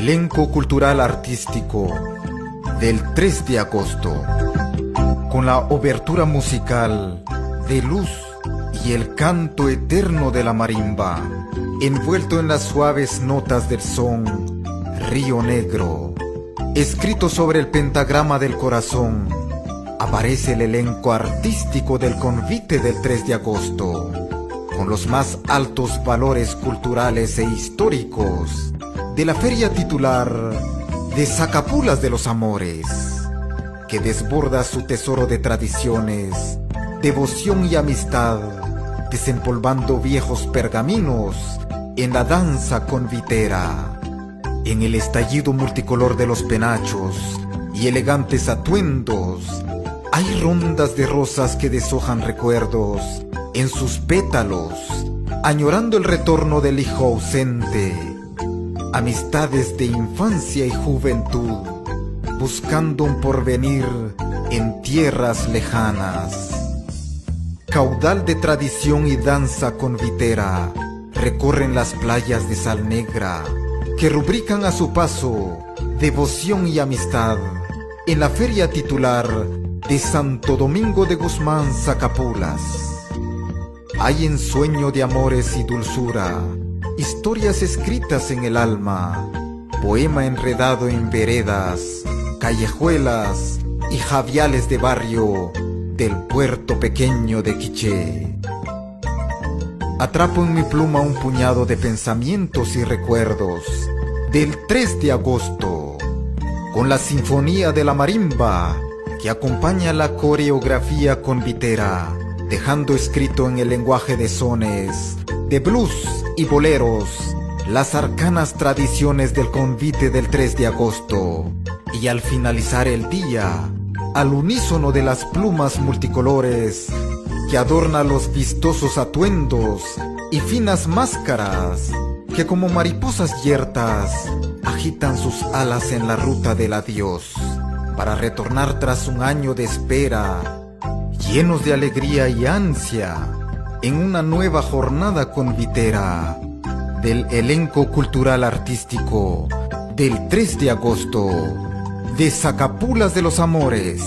Elenco cultural artístico del 3 de agosto, con la obertura musical de Luz y el canto eterno de la marimba, envuelto en las suaves notas del son Río Negro. Escrito sobre el pentagrama del corazón, aparece el elenco artístico del convite del 3 de agosto, con los más altos valores culturales e históricos de la feria titular de Sacapulas de los Amores, que desborda su tesoro de tradiciones, devoción y amistad, desempolvando viejos pergaminos en la danza convitera. En el estallido multicolor de los penachos y elegantes atuendos, hay rondas de rosas que deshojan recuerdos en sus pétalos, añorando el retorno del hijo ausente. Amistades de infancia y juventud, buscando un porvenir en tierras lejanas. Caudal de tradición y danza convitera recorren las playas de sal negra, que rubrican a su paso devoción y amistad en la feria titular de Santo Domingo de Guzmán, Sacapulas. Hay ensueño de amores y dulzura, historias escritas en el alma, poema enredado en veredas, callejuelas y javiales de barrio del puerto pequeño de Quiché. Atrapo en mi pluma un puñado de pensamientos y recuerdos del 3 de agosto, con la sinfonía de la marimba que acompaña la coreografía convitera, dejando escrito en el lenguaje de sones, de blues y boleros, las arcanas tradiciones del convite del 3 de agosto. Y al finalizar el día, al unísono de las plumas multicolores que adornan los vistosos atuendos y finas máscaras que como mariposas yertas agitan sus alas en la ruta del adiós, para retornar tras un año de espera, llenos de alegría y ansia, en una nueva jornada convitera del elenco cultural artístico del 3 de agosto de Sacapulas de los Amores.